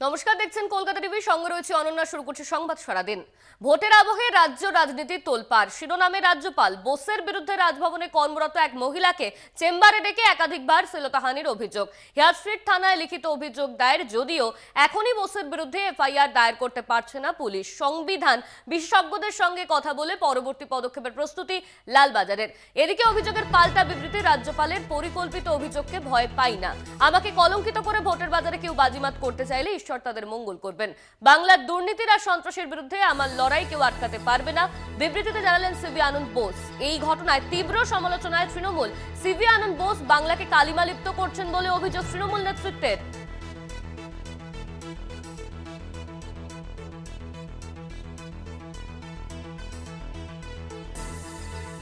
নমস্কার, দেখছেন কলকাতা টিভি, সঙ্গে রয়েছে অনন্যা। শুরু করছে সংবাদ সারাদিন। ভোটের আবহে রাজ্য রাজনীতি তোলপাড়। শিরোনামে রাজ্যপাল, বোসের বিরুদ্ধে রাজভবনে কর্মরত এক মহিলাকে চেম্বারে ডেকে একাধিকবার শ্লীলতাহানির অভিযোগ। হেয়ার স্ট্রিট থানায় লিখিত অভিযোগ দায়ের, যদিও এখনই বোসের বিরুদ্ধে এফআইআর দায়ের করতে পারছে না পুলিশ। সংবিধান বিশেষজ্ঞদের সঙ্গে কথা বলে পরবর্তী পদক্ষেপের প্রস্তুতি লালবাজারের। এদিকে অভিযোগের পাল্টা বিবৃতি রাজ্যপালের, পরিকল্পিত অভিযোগকে ভয় পাই না, আমাকে কলঙ্কিত করে ভোটের বাজারে কেউ বাজিমাত করতে চাইলে ঈশ্বর তাদের মঙ্গল করবেন। বাংলার দুর্নীতির আর সন্ত্রাসের বিরুদ্ধে আমার লড়াই কেউ আটকাতে পারবে না, বিবৃতিতে জানালেন সিভি আনন্দ বোস। এই ঘটনায় তীব্র সমালোচনায় তৃণমূল। সিভি আনন্দ বোস বাংলাকে কালিমালিপ্ত করছেন বলে অভিযোগ তৃণমূল নেতৃত্বের।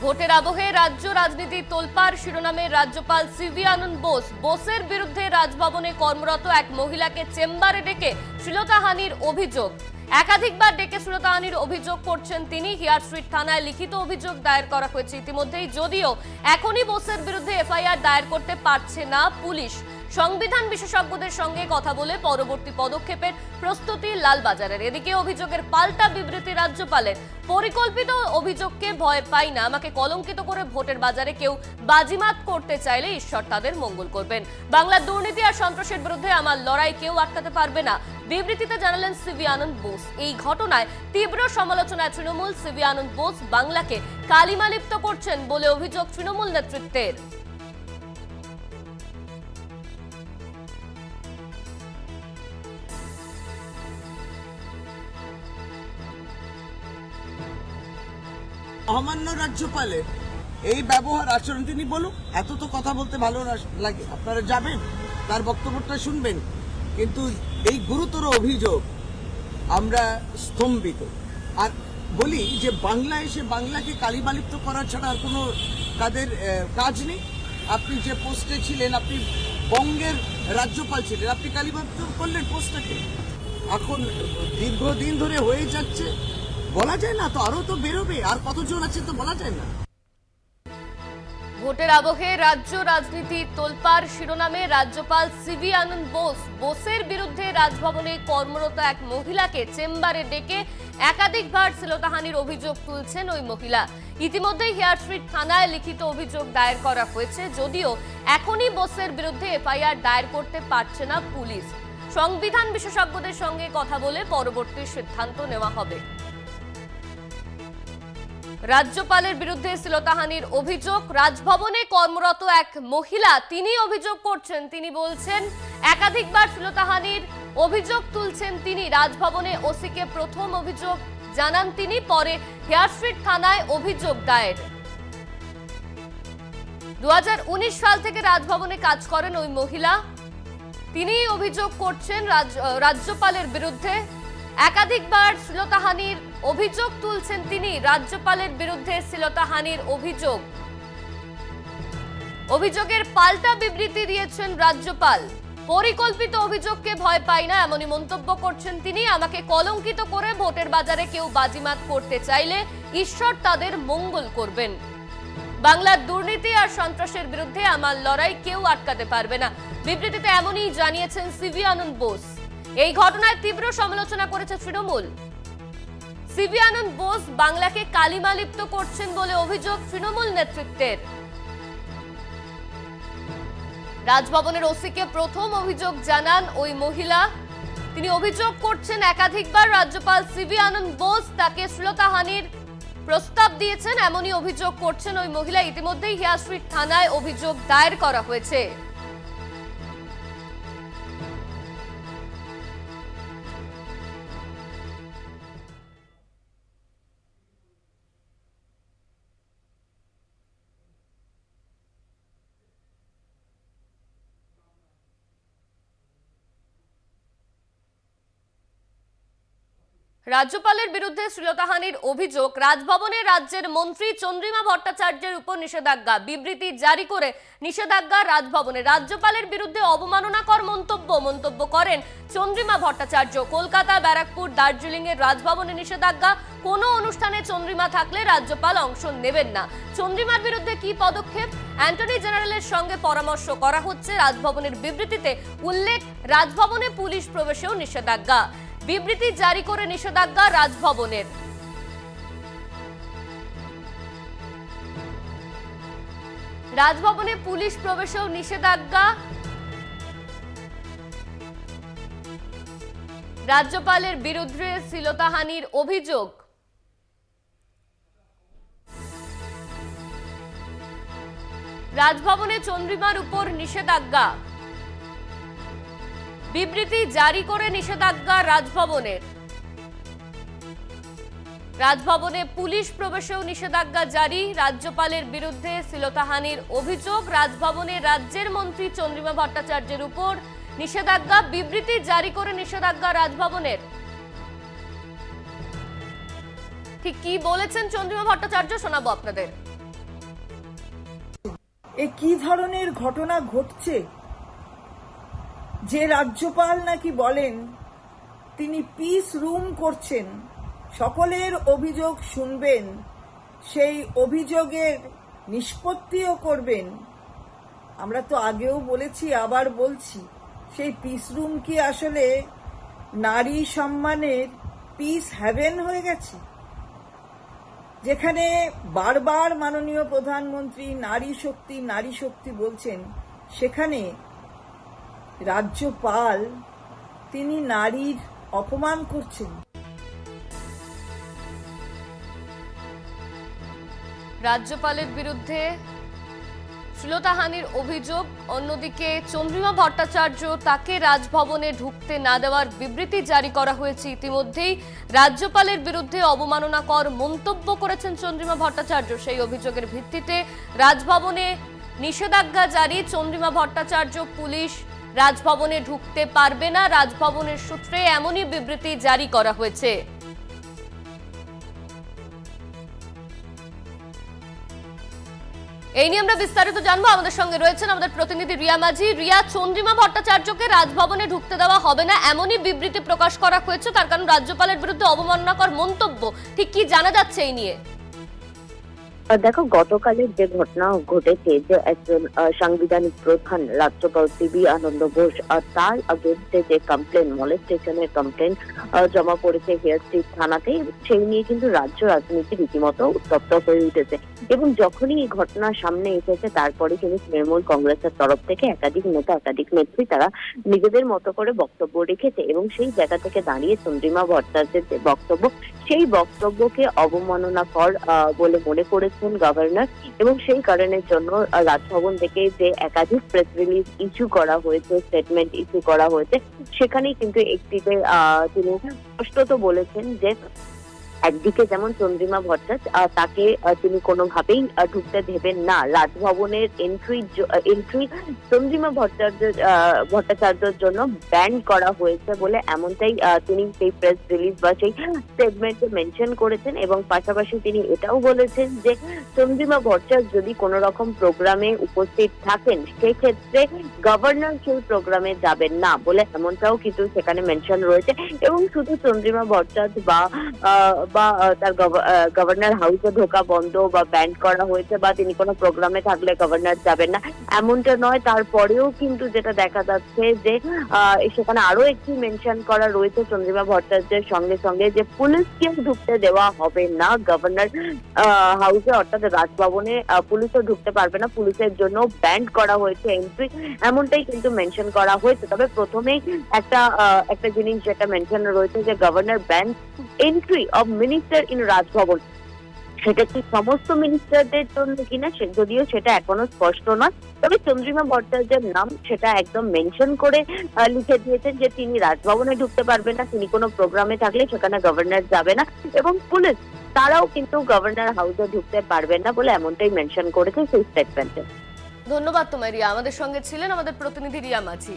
ভোটের আবহে রাজ্য রাজনীতি তোলপাড়। শিরোনামে রাজ্যপাল, সিভি আনন্দ বোস, বোসের বিরুদ্ধে রাজভবনে কর্মরত এক মহিলাকে চেম্বারে ডেকে শ্লীলতাহানির অভিযোগ। একাধিকবার ডেকে শ্লীলতাহানির অভিযোগ করছেন তিনি। হেয়ার স্ট্রিট থানায় লিখিত অভিযোগ দায়ের করা হয়েছে ইতিমধ্যেই, যদিও এখনই বোসের বিরুদ্ধে এফআইআর দায়ের করতে পারছে না পুলিশ। সংবিধান বিশেষজ্ঞদের সঙ্গে কথা বলে পরবর্তী পদক্ষেপের প্রস্তুতি লালবাজারের। এদিকে অভিযোগের পাল্টা বিবৃতি রাজ্যপালের, পরিকল্পিত অভিযোগকে ভয় পাই না, আমাকে কলঙ্কিত করে ভোটের বাজারে কেউ বাজিমাত করতে চাইলে ঈশ্বর তাদের মঙ্গল করবেন। বাংলার দুর্নীতি আর সন্ত্রাসের বিরুদ্ধে আমার লড়াই কেউ আটকাতে পারবে না, বিবৃতিতে জানালেন সিভি আনন্দ বোস। এই ঘটনায় তীব্র সমালোচনায় তৃণমূল। সিভি আনন্দ বোস বাংলাকে কালিমালিপ্ত করছেন বলে অভিযোগ তৃণমূল নেতৃত্বের। মহামান্য রাজ্যপালের এই ব্যবহার আচরণ, তিনি বলুন। এত তো কথা বলতে ভালো লাগে, আপনারা যাবেন তার বক্তব্যটা শুনবেন, কিন্তু এই গুরুতর অভিযোগ আমরা স্তম্ভিত। আর বলি যে বাংলা এসে বাংলাকে কালিমালিপ্ত করা ছাড়া আর কোনো তাদের কাজ নেই। আপনি যে পোস্টে ছিলেন, আপনি বঙ্গের রাজ্যপাল ছিলেন, আপনি কালিমালিপ্ত করলেন পোস্টটাকে। এখন দীর্ঘদিন ধরে হয়ে যাচ্ছে, বলা যায় না তো, আরো তো বেরোবে, আর কতজন আছে তো বলা যায় না। ভোটের আবহে রাজ্য রাজনীতি তোলপাড়। শিরোনামে রাজ্যপাল, সিভি আনন্দ বোস, বোসের বিরুদ্ধে রাজভবনে কর্মরত এক মহিলাকে চেম্বারে ডেকে একাধিকবার শ্লীলতাহানির অভিযোগ তুলছেন ওই মহিলা। ইতিমধ্যেই হেয়ার স্ট্রিট থানায় লিখিত অভিযোগ দায়ের করা হয়েছে, যদিও এখনই বোসের বিরুদ্ধে এফআইআর দায়ের করতে পারছে না পুলিশ। সংবিধান বিশেষজ্ঞদের সঙ্গে কথা বলে পরবর্তী সিদ্ধান্ত নেওয়া হবে। রাজ্যপালের বিরুদ্ধে শ্লীলতাহানির অভিযোগ। রাজভবনে কর্মরত এক মহিলা, তিনি অভিযোগ করছেন, তিনি বলছেন একাধিকবার শ্লীলতাহানির অভিযোগ তুলছেন তিনি। রাজভবনে ওসিকে প্রথম অভিযোগ জানান তিনি, পরে হেয়ার স্ট্রিট থানায় অভিযোগ দায়ের। 2019 সাল থেকে রাজভবনে কাজ করেন ওই মহিলা। তিনি অভিযোগ করছেন রাজ্যপালের বিরুদ্ধে। একাধিকবার শ্লীলতাহানির অভিযোগ তুলছেন তিনি। রাজ্যপালের বিরুদ্ধে শ্লীলতাহানির অভিযোগ, অভিযোগের পাল্টা বিবৃতি দিয়েছেন রাজ্যপাল। পরিকল্পিত অভিযোগকে ভয় পাই না, এমনই মন্তব্য করছেন তিনি। আমাকে কলঙ্কিত করে ভোটের বাজারে কেউ বাজিমাত করতে চাইলে ঈশ্বর তাদের মঙ্গল করবেন। বাংলার দুর্নীতি আর সন্ত্রাসের বিরুদ্ধে আমার লড়াই কেউ আটকাতে পারবে না, বিবৃতিতে এমনই জানিয়েছেন সিভি আনন্দ বোস। এই ঘটনায় তীব্র সমালোচনা করেছে তৃণমূল। সিভি আনন্দ বোস বাংলাকে কালিমালিপ্ত করছেন বলে অভিযোগ তৃণমূল নেতৃত্বের। রাজভবনের ওসিকে প্রথম অভিযোগ জানান ওই মহিলা। তিনি অভিযোগ করছেন একাধিকবার রাজ্যপাল সিভি আনন্দ বোস তাকে শ্লীলতাহানির প্রস্তাব দিয়েছেন, এমনই অভিযোগ করছেন ওই মহিলা। ইতিমধ্যেই হেয়ার স্ট্রিট থানায় অভিযোগ দায়ের করা হয়েছে। রাজ্যপালের বিরুদ্ধে শ্লীলতাহানির অভিযোগ, রাজভবনে রাজ্যের মন্ত্রী চন্দ্রিমা ভট্টাচার্যের উপর নিষেধাজ্ঞা, বিবৃতি জারি করে নিষেধাজ্ঞা রাজভবনে। রাজ্যপালের বিরুদ্ধে অবমাননাকর মন্তব্য করেন চন্দ্রিমা ভট্টাচার্য। কলকাতা, ব্যারাকপুর, দার্জিলিং এর রাজভবনে নিষেধাজ্ঞা, কোনো অনুষ্ঠানে চন্দ্রিমা থাকলে রাজ্যপাল অংশ নেবেন না। চন্দ্রিমার বিরুদ্ধে কি পদক্ষেপ? অ্যাটর্নি জেনারেলের সঙ্গে পরামর্শ করা হচ্ছে। রাজভবনের বিবৃতিতে উল্লেখ, রাজভবনে পুলিশ প্রবেশেও নিষেধাজ্ঞা, বিবৃতি জারি করে নিষেধাজ্ঞা রাজভবনের। রাজভবনে পুলিশ প্রবেশেও নিষেধাজ্ঞা। রাজ্যপালের বিরুদ্ধে শ্লীলতাহানির অভিযোগ। রাজভবনে চন্দ্রিমার উপর নিষেধাজ্ঞা, বিবৃতি জারি করে নিষেধাজ্ঞা রাজভবনের। রাজভবনে পুলিশ প্রবেশেও নিষেধাজ্ঞা জারি। রাজ্যপালের বিরুদ্ধে শ্লীলতাহানির অভিযোগ, রাজভবনে রাজ্যের মন্ত্রী চন্দ্রিমা ভট্টাচার্যের উপর নিষেধাজ্ঞা, বিবৃতি জারি করে নিষেধাজ্ঞা রাজভবনের। ঠিক কি বলেছেন চন্দ্রিমা ভট্টাচার্য শোনাবো আপনাদের। এ কি ধরনের ঘটনা ঘটছে যে রাজ্যপাল নাকি বলেন তিনি পিস রুম করছেন, সকলের অভিযোগ শুনবেন, সেই অভিযোগের নিষ্পত্তিও করবেন। আমরা তো আগেও বলেছি, আবার বলছি, সেই পিস রুম কি আসলে নারী সম্মানের পিস হ্যাভেন হয়ে গেছে, যেখানে বারবার মাননীয় প্রধানমন্ত্রী নারী শক্তি বলছেন, সেখানে রাজ্যপাল তিনি নারীর অপমান করছেন। রাজ্যপালের বিরুদ্ধে শ্লীলতাহানির অভিযোগ, অন্যদিকে চন্দ্রিমা ভট্টাচার্য, তাকে রাজভবনে ঢুকতে না দেওয়ার বিবৃতি জারি করা হয়েছে। ইতিমধ্যেই রাজ্যপালের বিরুদ্ধে অবমাননাকর মন্তব্য করেছেন চন্দ্রিমা ভট্টাচার্য। সেই অভিযোগের ভিত্তিতে রাজভবনে নিষেধাজ্ঞা জারি। চন্দ্রিমা ভট্টাচার্য, পুলিশ রাজভবনে ঢুকতে পারবে না, রাজভবনের সূত্রে এমনই বিবৃতি জারি করা হয়েছে। এই নিয়ে আমরা বিস্তারিত জানবো। আমাদের সঙ্গে রয়েছেন আমাদের প্রতিনিধি রিয়া মাঝি। রিয়া, চন্দ্রিমা ভট্টাচার্যকে রাজভবনে ঢুকতে দেওয়া হবে না এমনই বিবৃতি প্রকাশ করা হয়েছে, তার কারণ রাজ্যপালের বিরুদ্ধে অবমাননাকর মন্তব্য। ঠিক কি জানা যাচ্ছে এই নিয়ে? দেখো, গতকালের যে ঘটনা ঘটেছে, যে একজন সাংবিধানিক প্রধান রাজ্যপাল সিভি আনন্দ বোস, তার আগেন্স্টে যে কমপ্লেন, মলেস্টেশনের কমপ্লেন জমা পড়েছে হেয়ার স্ট্রিট থানাতে, সেই নিয়ে কিন্তু রাজ্য রাজনীতি রীতিমতো উত্তপ্ত হয়ে উঠেছে। এবং যখনই এই ঘটনা সামনে এসেছে, তারপরে কিন্তু তৃণমূল কংগ্রেসের তরফ থেকে একাধিক নেতা, একাধিক নেত্রী তারা নিজেদের মতো করে বক্তব্য রেখেছে। এবং সেই জায়গা থেকে দাঁড়িয়ে চন্দ্রিমা ভট্টাচার্যের যে বক্তব্য, সেই বক্তব্যকে অবমাননাকর বলে মনে করেছেন গভর্নর। এবং সেই কারণের জন্য রাজভবন থেকে যে একাধিক প্রেস রিলিজ ইস্যু করা হয়েছে, স্টেটমেন্ট ইস্যু করা হয়েছে, সেখানেই কিন্তু একটিতে তিনি স্পষ্টত বলেছেন যে একদিকে যেমন চন্দ্রিমা ভট্টাচার্য, তাকে তিনি কোনোভাবেই ঢুকতে দেবেন না। রাজভবনের এন্ট্রি চন্দ্রিমা ভট্টাচার্যের জন্য ব্যান করা হয়েছে বলে এমনটাই তিনি সেই প্রেস রিলিজ বা সেই স্টেটমেন্টে মেনশন করেছেন। এবং পাশাপাশি তিনি এটাও বলেছেন যে চন্দ্রিমা ভট্টাচার্য যদি কোনো রকম প্রোগ্রামে উপস্থিত থাকেন, সেক্ষেত্রে গভর্নর সেই প্রোগ্রামে যাবেন না বলে এমনটাও কিন্তু সেখানে মেনশন রয়েছে। এবং শুধু চন্দ্রিমা ভট্টাচার্য বা তার গভর্নর হাউসে ঢোকা বন্ধ বা ব্যান করা হয়েছে, বা তিনি কোনো প্রোগ্রামে থাকলে গভর্নর যাবেন না, এমনটা নয়। তারপরেও কিন্তু যেটা দেখা যাচ্ছে যে সেখানে আরো একটি মেনশন করা রয়েছে চন্দ্রিমা ভট্টাচার্যের সঙ্গে সঙ্গে, যে পুলিশকেও ঢুকতে দেওয়া হবে না গভর্নর হাউসে, অর্থাৎ রাজভবনে পুলিশও ঢুকতে পারবে না, পুলিশের জন্য ব্যান করা হয়েছে এন্ট্রি, এমনটাই কিন্তু মেনশন করা হয়েছে। তবে প্রথমেই একটা জিনিস যেটা মেনশন রয়েছে, যে governor ban entry of minister in Raj Bhavan, সেটা কি সমস্ত মিনিস্টারদের জন্য কিনা, যদিও সেটা এখনো স্পষ্ট নয়। তবে চন্দ্রিমা ভট্টাচার্যের নাম সেটা একদম মেনশন করে লিখে দিয়েছেন যে তিনি রাজভবনে ঢুকতে পারবেন না, তিনি কোনো প্রোগ্রামে থাকলে সেখানে গভর্নর যাবে না, এবং পুলিশ তারাও কিন্তু গভর্নর হাউসে ঢুকতে পারবেন না বলে এমনটাই মেনশন করেছে সেই স্টেটমেন্টে। ধন্যবাদ তোমায় রিয়া, আমাদের সঙ্গে ছিলেন আমাদের প্রতিনিধি রিয়া মাঝি।